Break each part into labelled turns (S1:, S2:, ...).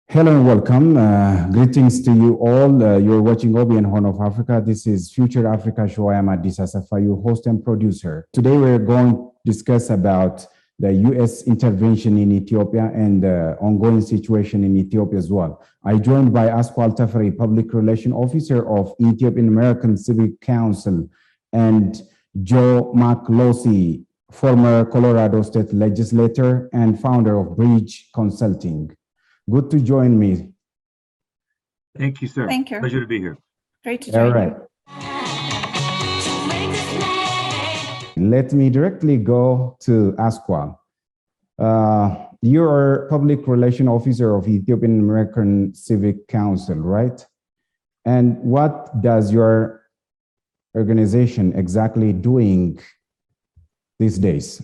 S1: Hello and welcome. Greetings to you all. You're watching OBN Horn of Africa. This is Future Africa Show. I am Addis Asafa, your host and producer. Today we're going to discuss about the U.S. intervention in Ethiopia and the ongoing situation in Ethiopia as well. I'm joined by Asqual Teferi, Public Relations Officer of Ethiopian American Civic Council, and Joe Miklosi, former Colorado State Legislator and founder of Bridge Consulting. Good to join me.
S2: Thank you, sir.
S3: Thank you.
S2: Pleasure to be here.
S3: Great to join you.
S1: Let me directly go to Asqual. You are Public Relations Officer of Ethiopian American Civic Council, right? And what does your organization exactly doing these days?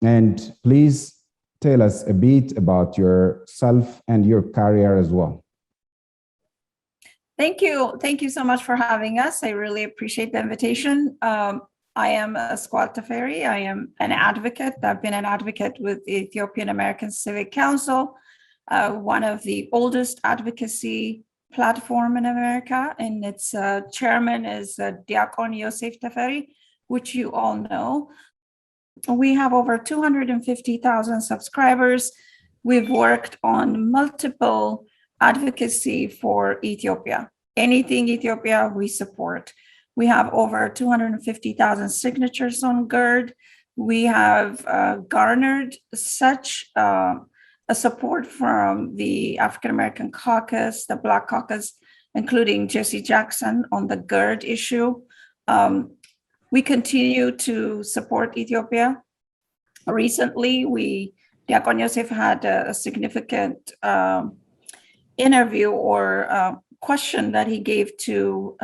S1: And please tell us a bit about yourself and your career as well.
S3: Thank you. Thank you so much for having us. I really appreciate the invitation. I am Asqual Teferi. I am an advocate. I've been an advocate with the Ethiopian American Civic Council, one of the oldest advocacy platform in America, and its chairman is Diakon Yosef Teferi, which you all know. We have over 250,000 subscribers. We've worked on multiple advocacy for Ethiopia. Anything Ethiopia, we support. We have over 250,000 signatures on GERD. We have garnered such a support from the African American Caucus, the Black Caucus, including Jesse Jackson on the GERD issue. We continue to support Ethiopia. Recently, Diakon Yosef had a significant interview or question that he gave to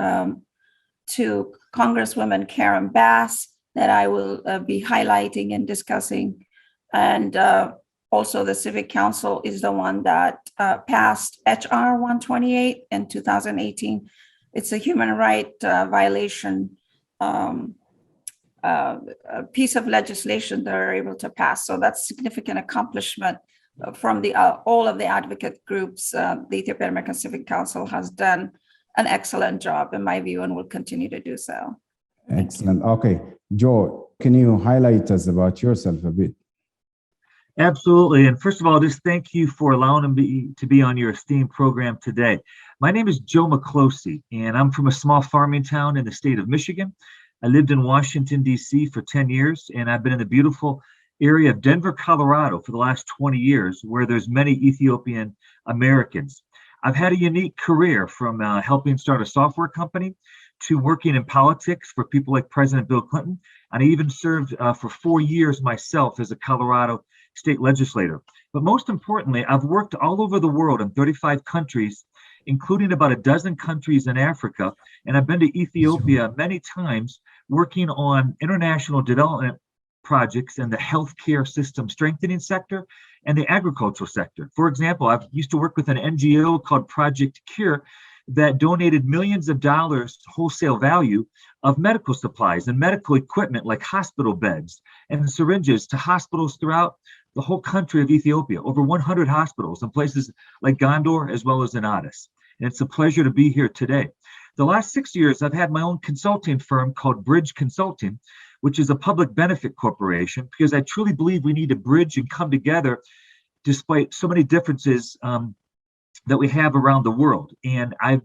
S3: Congresswoman Karen Bass that I will be highlighting and discussing. And also the Civic Council is the one that passed HR 128 in 2018. It's a human right violation piece of legislation that are able to pass. So that's significant accomplishment from all of the advocate groups. The Ethiopian American Civic Council has done an excellent job, in my view, and will continue to do so.
S1: Excellent. Okay, Joe, can you highlight us about yourself a bit?
S2: Absolutely. And first of all, just thank you for allowing me to be on your esteemed program today. My name is Joe Miklosi, and I'm from a small farming town in the state of Michigan. I lived in Washington, D.C. for 10 years, and I've been in the beautiful area of Denver, Colorado for the last 20 years, where there's many Ethiopian Americans. I've had a unique career from helping start a software company to working in politics for people like President Bill Clinton. And I even served for 4 years myself as a Colorado state legislator. But most importantly, I've worked all over the world in 35 countries, including about a dozen countries in Africa. And I've been to Ethiopia many times working on international development projects in the healthcare system strengthening sector and the agricultural sector. For example, I used to work with an NGO called Project Cure that donated millions of dollars wholesale value of medical supplies and medical equipment like hospital beds and syringes to hospitals throughout the whole country of Ethiopia, over 100 hospitals in places like Gondor as well as in Addis. And it's a pleasure to be here today. The last 6 years, I've had my own consulting firm called Bridge Consulting, which is a public benefit corporation, because I truly believe we need to bridge and come together despite so many differences that we have around the world. And I've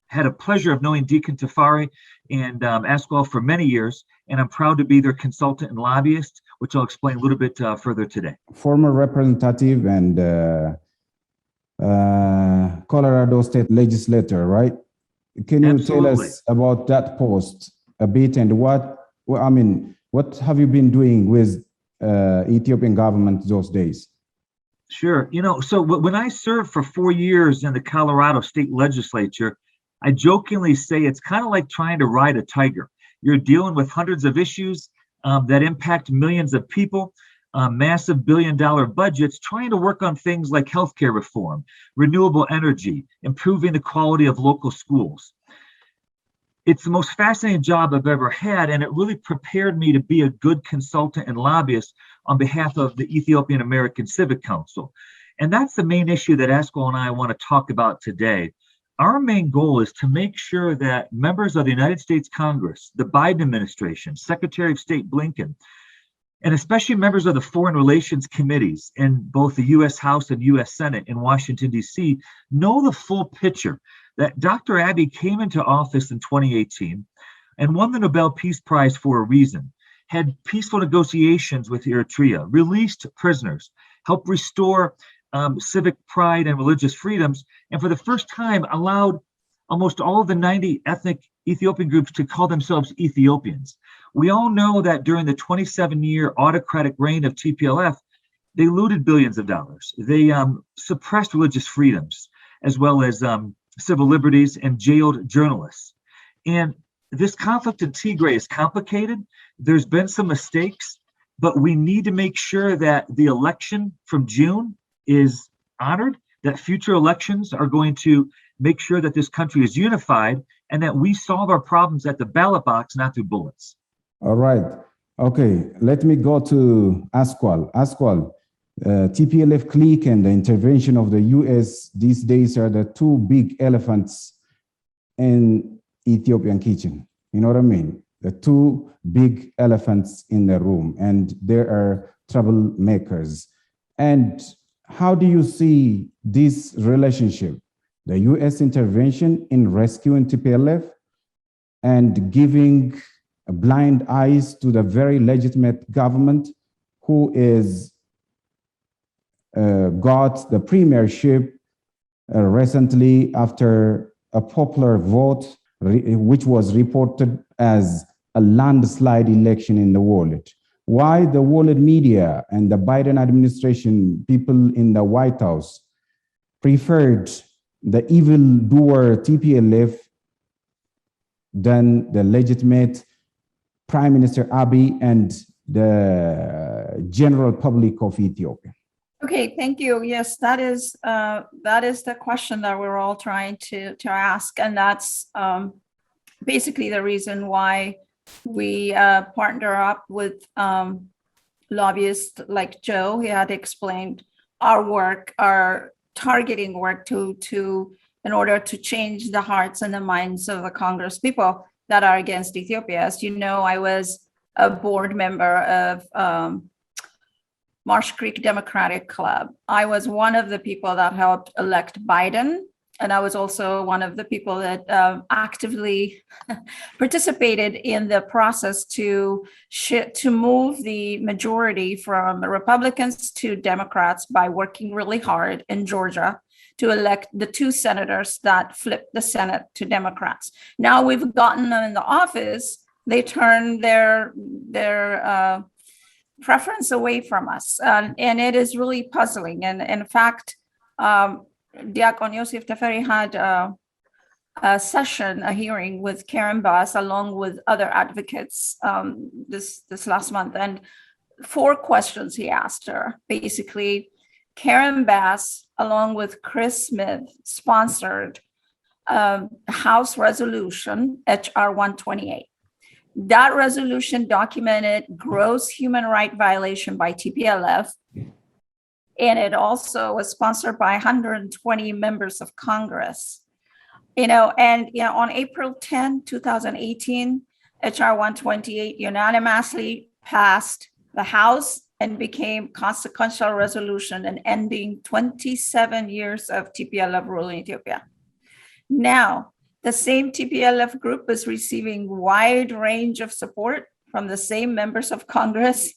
S2: had a pleasure of knowing Deacon Teferi and Asqual for many years, and I'm proud to be their consultant and lobbyist, which I'll explain a little bit further today.
S1: Former representative and Colorado State Legislator, right? Can you tell us about that post a bit and what have you been doing with Ethiopian government those days?
S2: Sure. So when I served for 4 years in the Colorado State Legislature, I jokingly say it's kind of like trying to ride a tiger. You're dealing with hundreds of issues that impact millions of people, massive billion-dollar budgets, trying to work on things like healthcare reform, renewable energy, improving the quality of local schools. It's the most fascinating job I've ever had, and it really prepared me to be a good consultant and lobbyist on behalf of the Ethiopian American Civic Council. And that's the main issue that Asqual and I want to talk about today. Our main goal is to make sure that members of the United States Congress, the Biden administration, Secretary of State Blinken, and especially members of the Foreign Relations Committees in both the U.S. House and U.S. Senate in Washington, D.C., know the full picture that Dr. Abiy came into office in 2018 and won the Nobel Peace Prize for a reason, had peaceful negotiations with Eritrea, released prisoners, helped restore civic pride and religious freedoms, and for the first time allowed almost all of the 90 ethnic Ethiopian groups to call themselves Ethiopians. We all know that during the 27-year autocratic reign of TPLF, they looted billions of dollars. They suppressed religious freedoms, as well as civil liberties, and jailed journalists. And this conflict in Tigray is complicated. There's been some mistakes, but we need to make sure that the election from June is honored, that future elections are going to make sure that this country is unified and that we solve our problems at the ballot box, not through bullets.
S1: All right. Okay, let me go to Asqual. Asqual, TPLF clique and the intervention of the US these days are the two big elephants in Ethiopian kitchen. You know what I mean? The two big elephants in the room, and there are troublemakers. And how do you see this relationship, the US intervention in rescuing TPLF and giving blind eyes to the very legitimate government who is got the premiership recently after a popular vote, which was reported as a landslide election in the world? Why the world media and the Biden administration, people in the White House, preferred the evildoer TPLF than the legitimate Prime Minister Abiy and the general public of Ethiopia?
S3: Okay, thank you. Yes, that is the question that we're all trying to ask, and that's basically the reason why we partner up with lobbyists like Joe. He had explained our work, our targeting work to in order to change the hearts and the minds of the Congress people that are against Ethiopia. As you know, I was a board member of Marsh Creek Democratic Club. I was one of the people that helped elect Biden, and I was also one of the people that actively participated in the process to move the majority from Republicans to Democrats by working really hard in Georgia to elect the two senators that flipped the Senate to Democrats. Now we've gotten them in the office, they turn their preference away from us. And it is really puzzling. And in fact, Diakon Yosef Teferi had a hearing with Karen Bass along with other advocates this last month. And 4 questions he asked her. Basically, Karen Bass, along with Chris Smith, sponsored House Resolution, HR 128. That resolution documented gross human right violation by TPLF, and it also was sponsored by 120 members of Congress. On April 10, 2018, HR 128 unanimously passed the House and became consequential resolution and ending 27 years of TPLF rule in Ethiopia. Now, the same TPLF group is receiving wide range of support from the same members of Congress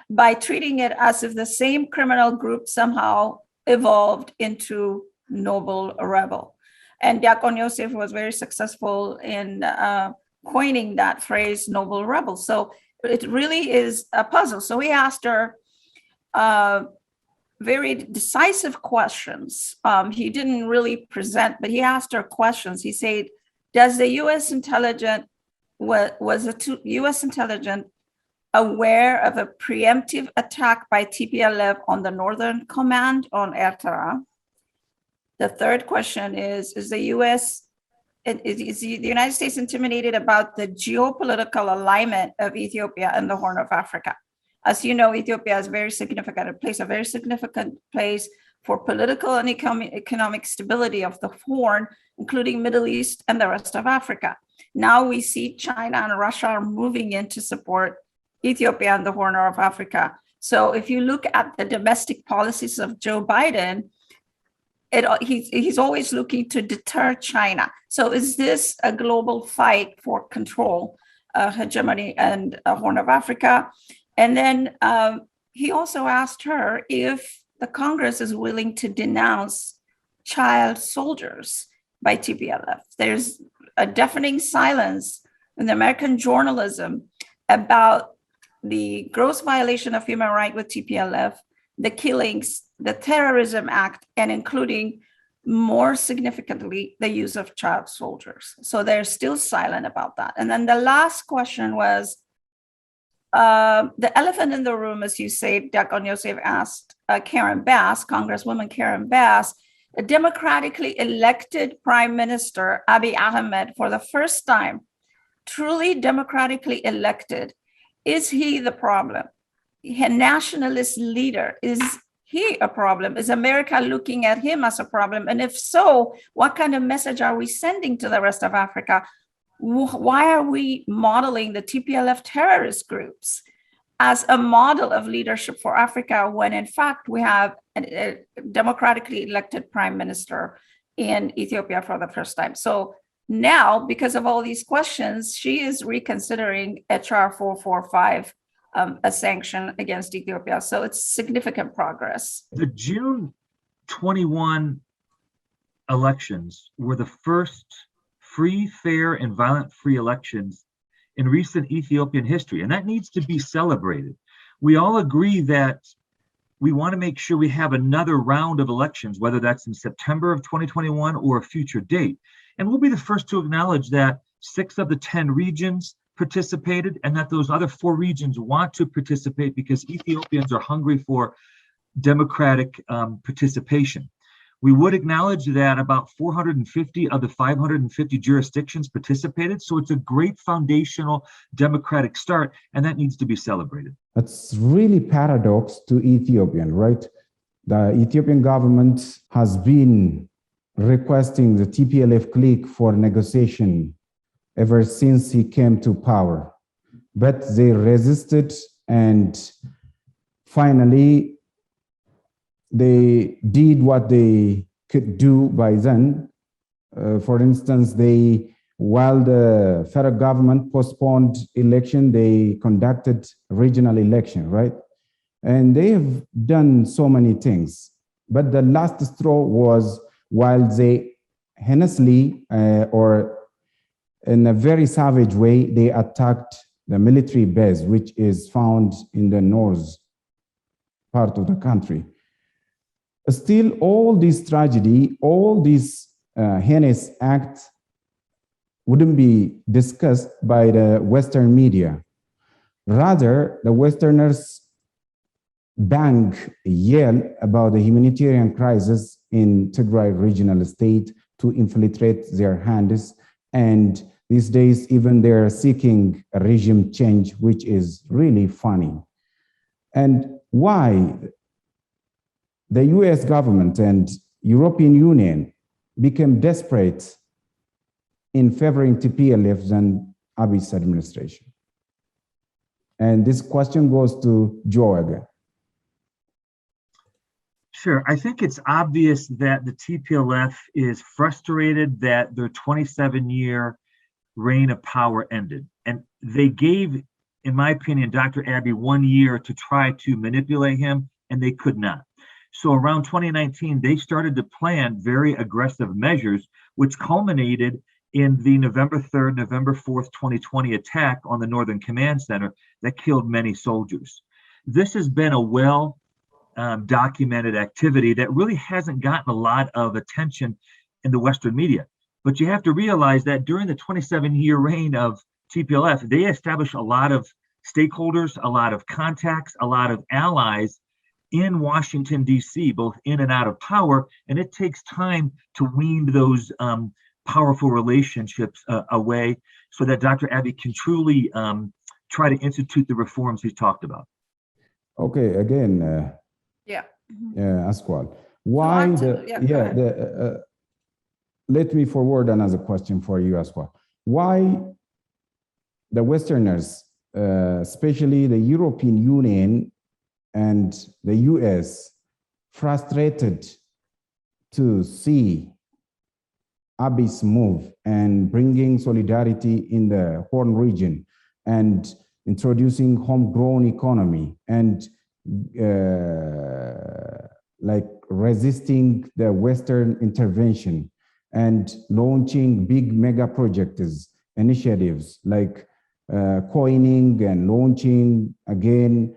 S3: by treating it as if the same criminal group somehow evolved into noble rebel. And Diakon Yosef was very successful in coining that phrase, noble rebel. So it really is a puzzle. So we asked her very decisive questions. He didn't really present, but he asked her questions. He said, does the U.S. intelligence, was the U.S. intelligence aware of a preemptive attack by TPLF on the Northern Command on Ertara? The third question is the U.S., is the United States intimidated about the geopolitical alignment of Ethiopia and the Horn of Africa? As you know, Ethiopia is a very significant place for political and economic stability of the Horn, including Middle East and the rest of Africa. Now we see China and Russia are moving in to support Ethiopia and the Horn of Africa. So if you look at the domestic policies of Joe Biden, he's always looking to deter China. So is this a global fight for control, hegemony, and Horn of Africa? And then he also asked her if the Congress is willing to denounce child soldiers by TPLF. There's a deafening silence in the American journalism about the gross violation of human rights with TPLF, the killings, the terrorism act, and including, more significantly, the use of child soldiers. So they're still silent about that. And then the last question was, the elephant in the room, as you say, Dagon Yosef asked Karen Bass, Congresswoman Karen Bass, a democratically elected Prime Minister, Abiy Ahmed, for the first time, truly democratically elected. Is he the problem? A nationalist leader, is he a problem? Is America looking at him as a problem? And if so, what kind of message are we sending to the rest of Africa? Why are we modeling the TPLF terrorist groups as a model of leadership for Africa when in fact we have a democratically elected prime minister in Ethiopia for the first time? So now, because of all these questions, she is reconsidering HR 445, a sanction against Ethiopia. So it's significant progress.
S2: The June 21 elections were the first free, fair, and violent-free elections in recent Ethiopian history, and that needs to be celebrated. We all agree that we want to make sure we have another round of elections, whether that's in September of 2021 or a future date. And we'll be the first to acknowledge that 6 of the 10 regions participated and that those other 4 regions want to participate because Ethiopians are hungry for democratic participation. We would acknowledge that about 450 of the 550 jurisdictions participated. So it's a great foundational democratic start, and that needs to be celebrated.
S1: That's really paradox to Ethiopian, right? The Ethiopian government has been requesting the TPLF clique for negotiation ever since he came to power. But they resisted, and finally, they did what they could do by then. For instance, while the federal government postponed election, they conducted regional election, right? And they have done so many things. But the last straw was while they heinously or in a very savage way, they attacked the military base, which is found in the north part of the country. Still, all this tragedy, all these heinous acts wouldn't be discussed by the Western media. Rather, the Westerners yell about the humanitarian crisis in Tigray regional state to infiltrate their hands. And these days, even they're seeking a regime change, which is really funny. And why? The US government and European Union became desperate in favoring TPLF than Abiy's administration. And this question goes to Joe again.
S2: Sure. I think it's obvious that the TPLF is frustrated that their 27-year reign of power ended. And they gave, in my opinion, Dr. Abiy 1 year to try to manipulate him, and they could not. So around 2019, they started to plan very aggressive measures, which culminated in the November 3rd, November 4th, 2020 attack on the Northern Command Center that killed many soldiers. This has been a well-documented activity that really hasn't gotten a lot of attention in the Western media. But you have to realize that during the 27-year reign of TPLF, they established a lot of stakeholders, a lot of contacts, a lot of allies in Washington, D.C., both in and out of power, and it takes time to wean those powerful relationships away so that Dr. Abiy can truly try to institute the reforms he's talked about.
S1: Okay, again,
S3: Yeah.
S1: Asqual, Why
S3: Yeah,
S1: let me forward another question for you as well. Why the Westerners, especially the European Union and the US, frustrated to see Abiy's move and bringing solidarity in the Horn region and introducing homegrown economy and like resisting the Western intervention and launching big mega projects, initiatives like coining and launching again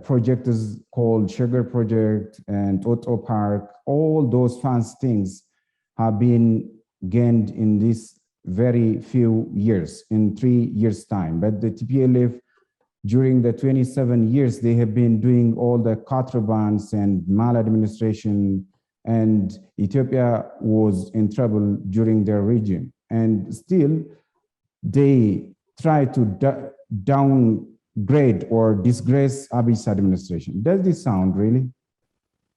S1: projects called Sugar Project and Auto Park. All those fancy things have been gained in this very few years, in 3 years' time. But the TPLF, during the 27 years, they have been doing all the contrabands and maladministration, and Ethiopia was in trouble during their regime. And still, they try to downgrade or disgrace Abiy's administration. Does this sound really?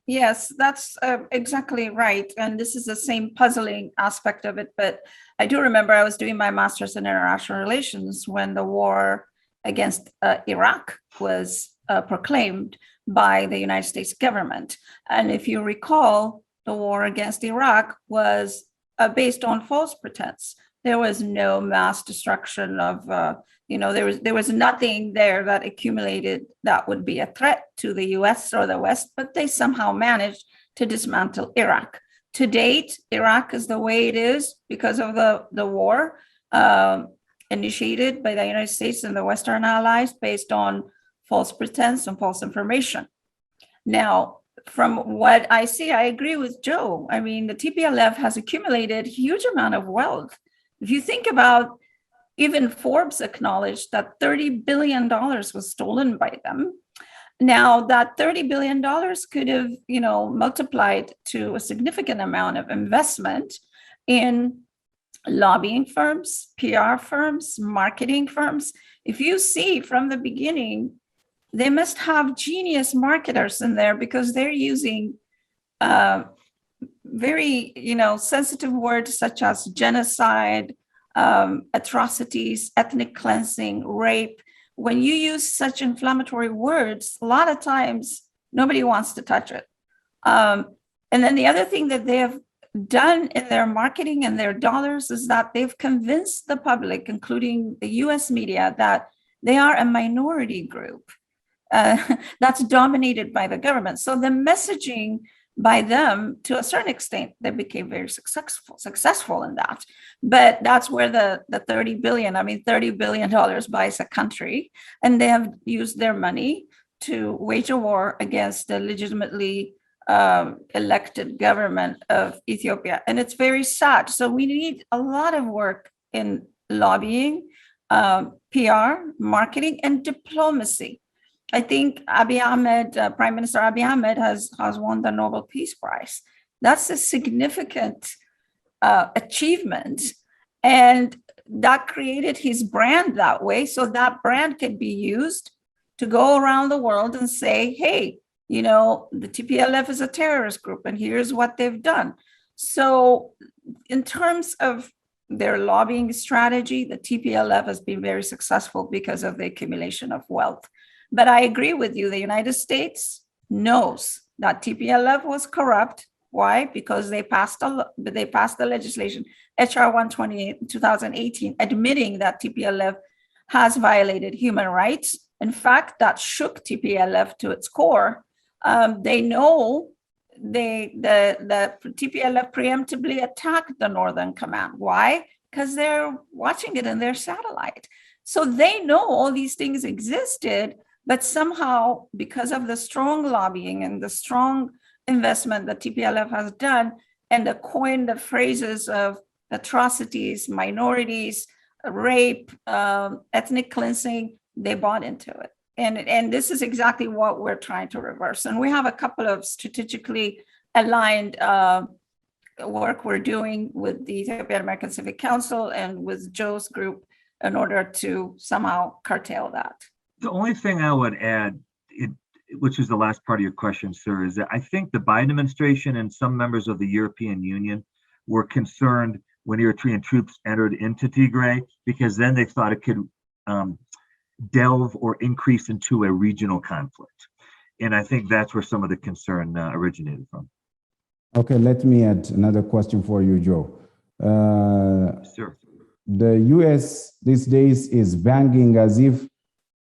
S3: Yes, that's exactly right. And this is the same puzzling aspect of it. But I do remember I was doing my master's in international relations when the war against Iraq was proclaimed by the United States government. And if you recall, the war against Iraq was based on false pretense. There was no mass destruction of, there was nothing there that accumulated that would be a threat to the US or the West, but they somehow managed to dismantle Iraq. To date, Iraq is the way it is because of the war initiated by the United States and the Western allies based on false pretense and false information. Now, from what I see, I agree with Joe. I mean, the TPLF has accumulated a huge amount of wealth. If you think about, even Forbes acknowledged that $30 billion was stolen by them. Now that $30 billion could have, multiplied to a significant amount of investment in lobbying firms, PR firms, marketing firms. If you see from the beginning, they must have genius marketers in there because they're using very, sensitive words such as genocide, atrocities, ethnic cleansing, rape. When you use such inflammatory words, a lot of times nobody wants to touch it. And then the other thing that they have done in their marketing and their dollars is that they've convinced the public, including the US media, that they are a minority group that's dominated by the government. So the messaging by them, to a certain extent, they became very successful in that. But that's where the $30 billion buys a country, and they have used their money to wage a war against the legitimately elected government of Ethiopia. And it's very sad. So we need a lot of work in lobbying, PR, marketing, and diplomacy. I think Abiy Ahmed, Prime Minister Abiy Ahmed has won the Nobel Peace Prize. That's a significant achievement. And that created his brand that way. So that brand could be used to go around the world and say, hey, the TPLF is a terrorist group and here's what they've done. So in terms of their lobbying strategy, the TPLF has been very successful because of the accumulation of wealth. But I agree with you. The United States knows that TPLF was corrupt. Why? Because they passed the legislation, HR 128 in 2018, admitting that TPLF has violated human rights. In fact, that shook TPLF to its core. They know the TPLF preemptively attacked the Northern Command. Why? Because they're watching it in their satellite. So they know all these things existed. But somehow, because of the strong lobbying and the strong investment that TPLF has done, and the coined the phrases of atrocities, minorities, rape, ethnic cleansing, they bought into it. And this is exactly what we're trying to reverse. And we have a couple of strategically aligned work we're doing with the Ethiopian American Civic Council and with Joe's group in order to somehow curtail that.
S2: The only thing I would add, which is the last part of your question, sir, is that I think the Biden administration and some members of the European Union were concerned when Eritrean troops entered into Tigray, because then they thought it could delve or increase into a regional conflict. And I think that's where some of the concern originated from.
S1: Okay, let me add another question for you, Joe.
S2: Sure.
S1: The US these days is banging as if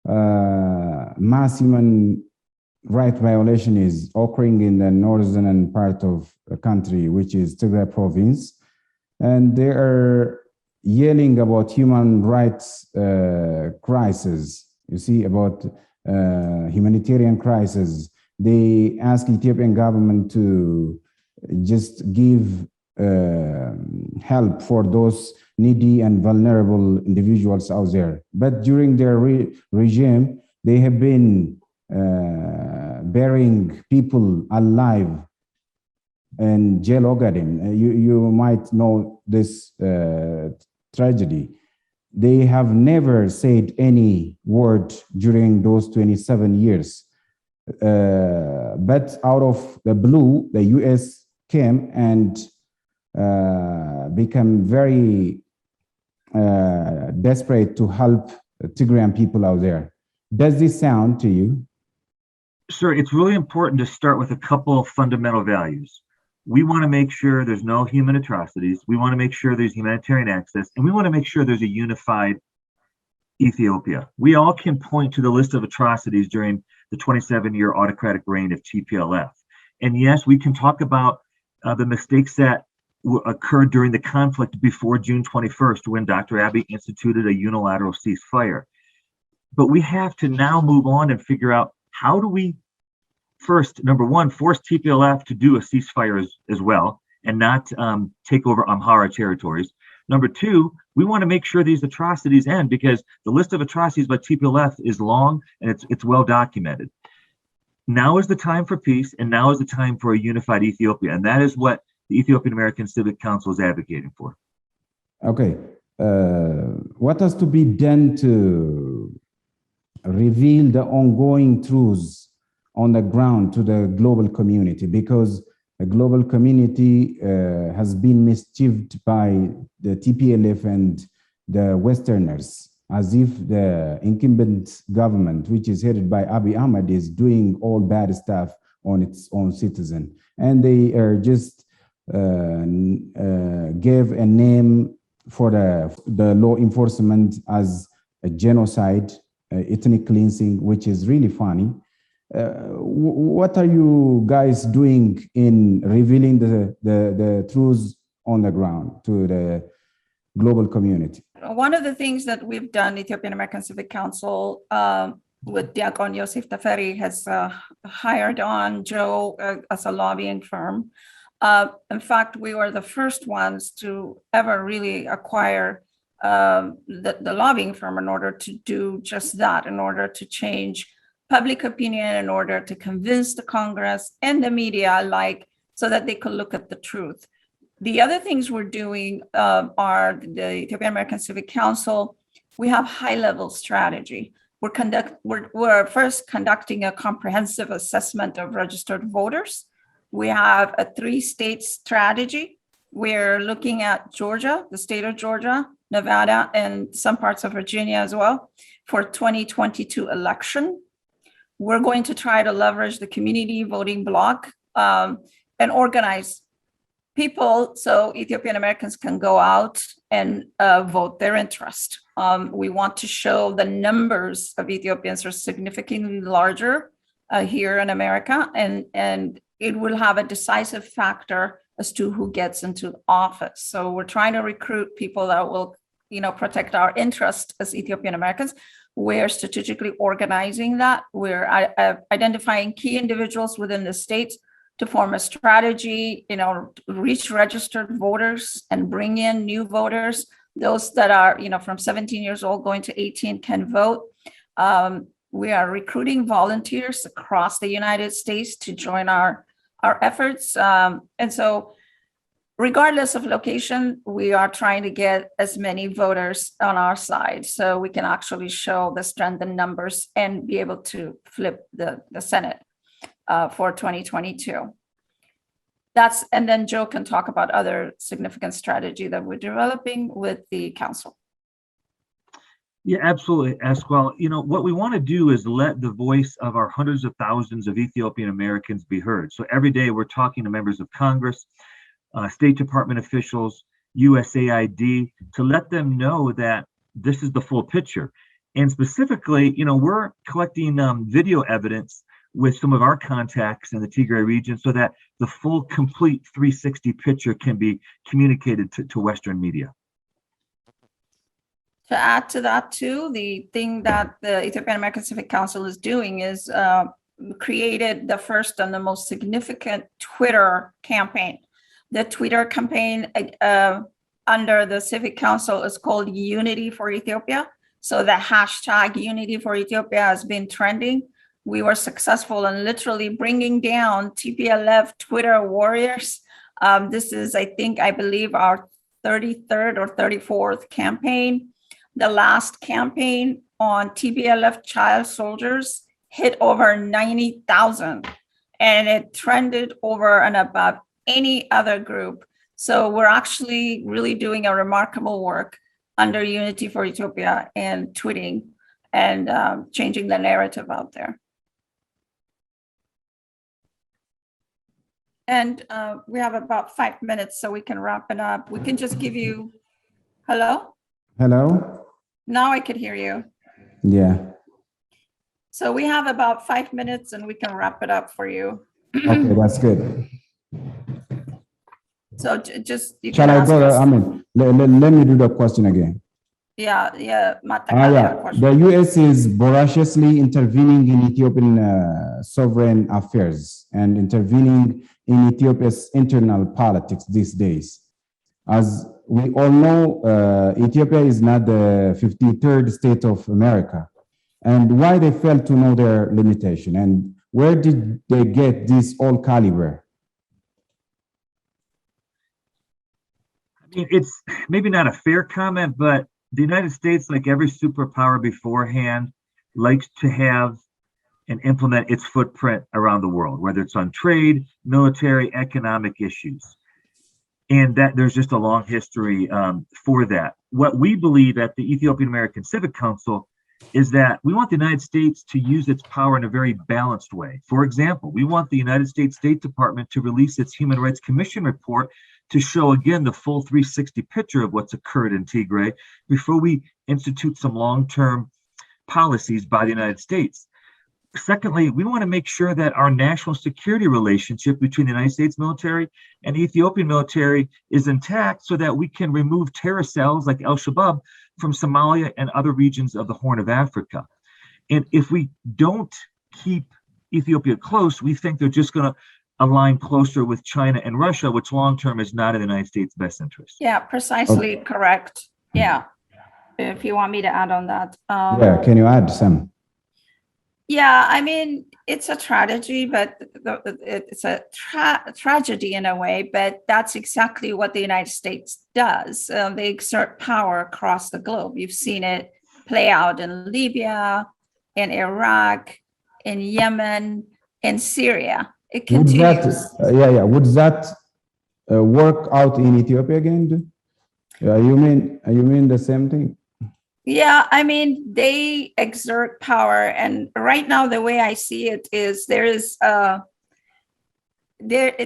S1: mass human right violation is occurring in the northern part of the country, which is Tigray province. And they are yelling about human rights crisis, you see, about humanitarian crisis. They ask Ethiopian government to just give help for those needy and vulnerable individuals out there. But during their regime, they have been burying people alive in jail Ogaden. You might know this tragedy. They have never said any word during those 27 years. But out of the blue, the US came and become very desperate to help Tigrayan people out there. Does this sound to you?
S2: Sir, it's really important to start with a couple of fundamental values. We want to make sure there's no human atrocities. We want to make sure there's humanitarian access, and we want to make sure there's a unified Ethiopia. We all can point to the list of atrocities during the 27-year autocratic reign of TPLF. And yes, we can talk about the mistakes that occurred during the conflict before June 21st, when Dr. Abiy instituted a unilateral ceasefire. But we have to now move on and figure out, how do we first, number one, force TPLF to do a ceasefire as well, and not take over Amhara territories. Number two, we want to make sure these atrocities end, because the list of atrocities by TPLF is long and it's well documented. Now is the time for peace, and now is the time for a unified Ethiopia, and that is what the Ethiopian American Civic Council is advocating for.
S1: Okay, what has to be done to reveal the ongoing truths on the ground to the global community? Because the global community has been mischieved by the TPLF and the Westerners, as if the incumbent government, which is headed by Abiy Ahmed, is doing all bad stuff on its own citizen. And they are just gave a name for the law enforcement as a genocide, ethnic cleansing, which is really funny. What are you guys doing in revealing the truths on the ground to the global community?
S3: One of the things that we've done, Ethiopian American Civic Council, with Diakon Yosef Teferi, has hired on Joe as a lobbying firm. In fact, we were the first ones to ever really acquire the lobbying firm in order to do just that, in order to change public opinion, in order to convince the Congress and the media alike, so that they could look at the truth. The other things we're doing are the Ethiopian American Civic Council. We have high-level strategy. We're first conducting a comprehensive assessment of registered voters. We have a 3-state strategy. We're looking at Georgia, the state of Georgia, Nevada, and some parts of Virginia as well for 2022 election. We're going to try to leverage the community voting block and organize people so Ethiopian Americans can go out and vote their interest. We want to show the numbers of Ethiopians are significantly larger here in America, and it will have a decisive factor as to who gets into office. So we're trying to recruit people that will, protect our interest as Ethiopian Americans. We're strategically organizing that. We're identifying key individuals within the states to form a strategy, reach registered voters and bring in new voters. Those that are, from 17 years old going to 18 can vote. We are recruiting volunteers across the United States to join our efforts. And so regardless of location, we are trying to get as many voters on our side so we can actually show the strength in numbers and be able to flip the Senate for 2022. And then Joe can talk about other significant strategy that we're developing with the council.
S2: Yeah, absolutely, Asqual. What we want to do is let the voice of our hundreds of thousands of Ethiopian Americans be heard. So every day we're talking to members of Congress, State Department officials, USAID, to let them know that this is the full picture. And specifically, we're collecting video evidence with some of our contacts in the Tigray region so that the full, complete 360 picture can be communicated to Western media.
S3: To add to that too, the thing that the Ethiopian American Civic Council is doing is created the first and the most significant Twitter campaign. The Twitter campaign under the Civic Council is called Unity for Ethiopia. So the hashtag Unity for Ethiopia has been trending. We were successful in literally bringing down TPLF Twitter warriors. This is, I believe, our 33rd or 34th campaign. The last campaign on TPLF child soldiers hit over 90,000, and it trended over and above any other group. So we're actually really doing a remarkable work under Unity for Ethiopia and tweeting and changing the narrative out there. And we have about 5 minutes, so we can wrap it up. We can just give you, hello?
S1: Hello?
S3: Now I can hear you.
S1: Yeah.
S3: So we have about 5 minutes and we can wrap it up for you.
S1: Okay, that's good.
S3: So just, you
S1: Shall
S3: can
S1: I
S3: ask
S1: go?
S3: us.
S1: Let me do the question again.
S3: Yeah.
S1: Yeah.
S3: question.
S1: The U.S. is voraciously intervening in Ethiopian sovereign affairs and intervening in Ethiopia's internal politics these days. As we all know, Ethiopia is not the 53rd state of America. And why they fail to know their limitation, and where did they get this all caliber?
S2: I mean, it's maybe not a fair comment, but the United States, like every superpower beforehand, likes to have and implement its footprint around the world, whether it's on trade, military, economic issues. And that there's just a long history for that. What we believe at the Ethiopian American Civic Council is that we want the United States to use its power in a very balanced way. For example, we want the United States State Department to release its Human Rights Commission report to show again the full 360 picture of what's occurred in Tigray before we institute some long-term policies by the United States. Secondly, we want to make sure that our national security relationship between the United States military and the Ethiopian military is intact so that we can remove terrorist cells like Al-Shabaab from Somalia and other regions of the Horn of Africa. And if we don't keep Ethiopia close, we think they're just going to align closer with China and Russia, which long-term is not in the United States' best interest.
S3: Yeah, precisely correct. Yeah. If you want me to add on that.
S1: Yeah, can you add some?
S3: Yeah, I mean, it's a tragedy, but it's a tragedy in a way, but that's exactly what the United States does. They exert power across the globe. You've seen it play out in Libya, in Iraq, in Yemen, in Syria. It continues.
S1: Would that work out in Ethiopia again? You mean the same thing?
S3: Yeah, I mean, they exert power, and right now the way I see it is the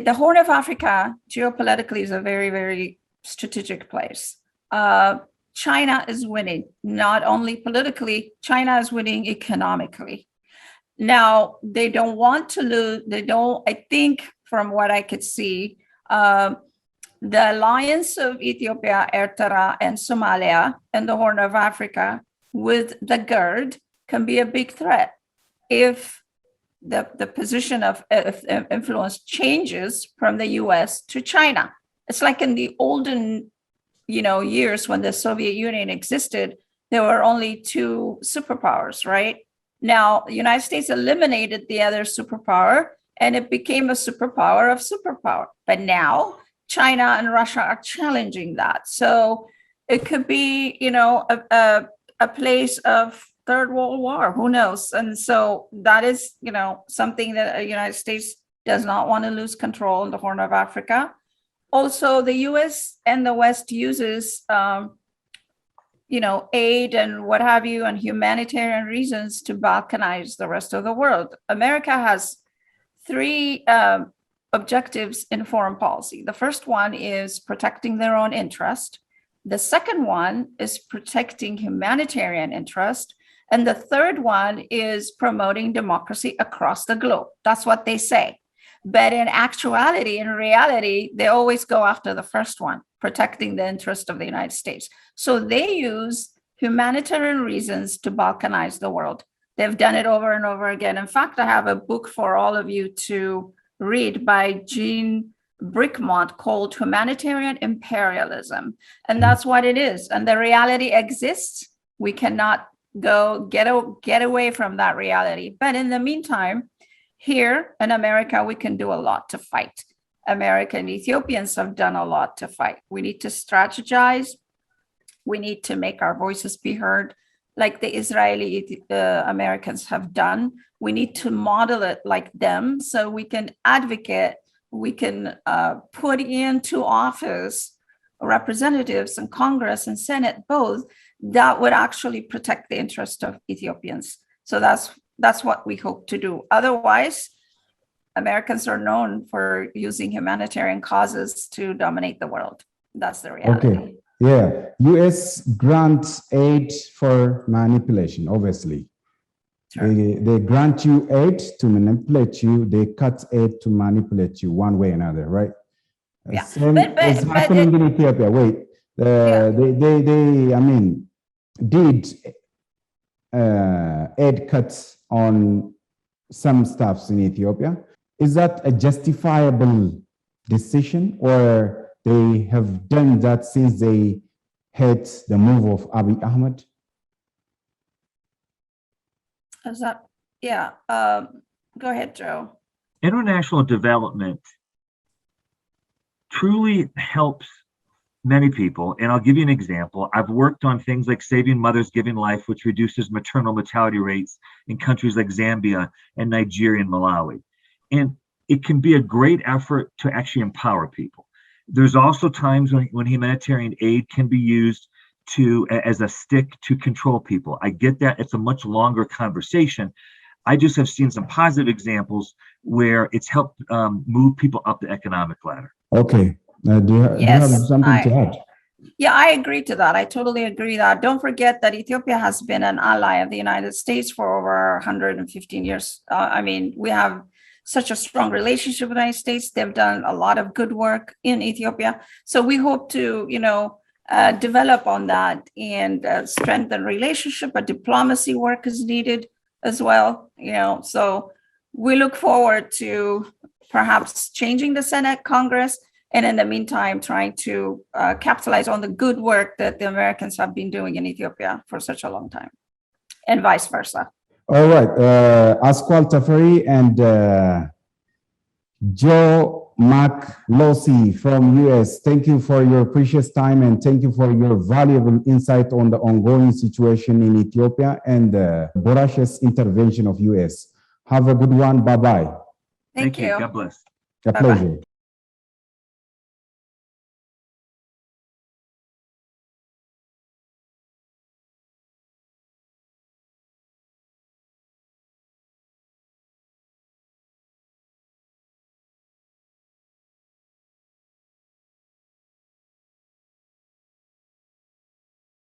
S3: Horn of Africa geopolitically is a very, very strategic place. China is winning, not only politically, China is winning economically. Now, they don't want to lose, I think from what I could see, the alliance of Ethiopia, Eritrea, and Somalia and the Horn of Africa with the GERD can be a big threat if the position of influence changes from the US to China. It's like in the olden years when the Soviet Union existed, there were only two superpowers, right? Now, the United States eliminated the other superpower and it became a superpower of superpower. But now China and Russia are challenging that. So it could be, a place of third world war, who knows? And so that is, something that the United States does not want to lose control in the Horn of Africa. Also, the US and the West uses, aid and what have you, and humanitarian reasons to balkanize the rest of the world. America has three objectives in foreign policy. The first one is protecting their own interest. The second one is protecting humanitarian interest. And the third one is promoting democracy across the globe. That's what they say. But in actuality, in reality, they always go after the first one, protecting the interest of the United States. So they use humanitarian reasons to balkanize the world. They've done it over and over again. In fact, I have a book for all of you to read by Jean Brickmont called Humanitarian Imperialism. And that's what it is. And the reality exists. We cannot get away from that reality. But in the meantime, here in America, we can do a lot to fight. American Ethiopians have done a lot to fight. We need to strategize. We need to make our voices be heard like the Israeli Americans have done. We need to model it like them so we can advocate, we can put into office representatives in Congress and Senate both that would actually protect the interest of Ethiopians. So that's what we hope to do. Otherwise, Americans are known for using humanitarian causes to dominate the world. That's the reality.
S1: Okay. Yeah. US grants aid for manipulation, obviously. Sure. They grant you aid to manipulate you. They cut aid to manipulate you one way or another, right?
S3: Yeah.
S1: Same is happening in Ethiopia. Wait. They did aid cuts on some staffs in Ethiopia. Is that a justifiable decision, or they have done that since they hate the move of Abiy Ahmed?
S3: Is that, yeah. Go ahead, Joe.
S2: International development truly helps many people. And I'll give you an example. I've worked on things like Saving Mothers Giving Life, which reduces maternal mortality rates in countries like Zambia and Nigeria and Malawi. And it can be a great effort to actually empower people. There's also times when humanitarian aid can be used as a stick to control people. I get that. It's a much longer conversation. I just have seen some positive examples where it's helped move people up the economic ladder.
S1: Okay. Do you have something to add?
S3: Yeah, I agree to that. I totally agree that. Don't forget that Ethiopia has been an ally of the United States for over 115 years. We have such a strong relationship with the United States. They've done a lot of good work in Ethiopia. So we hope to, develop on that and strengthen relationship. But diplomacy work is needed as well. So we look forward to perhaps changing the Senate, Congress, and in the meantime, trying to capitalize on the good work that the Americans have been doing in Ethiopia for such a long time, and vice versa.
S1: All right. Asqual Teferi and Joe Miklosi from US, thank you for your precious time and thank you for your valuable insight on the ongoing situation in Ethiopia and the voracious intervention of US. Have a good one. Bye-bye.
S3: Thank you.
S2: God bless.
S1: A pleasure.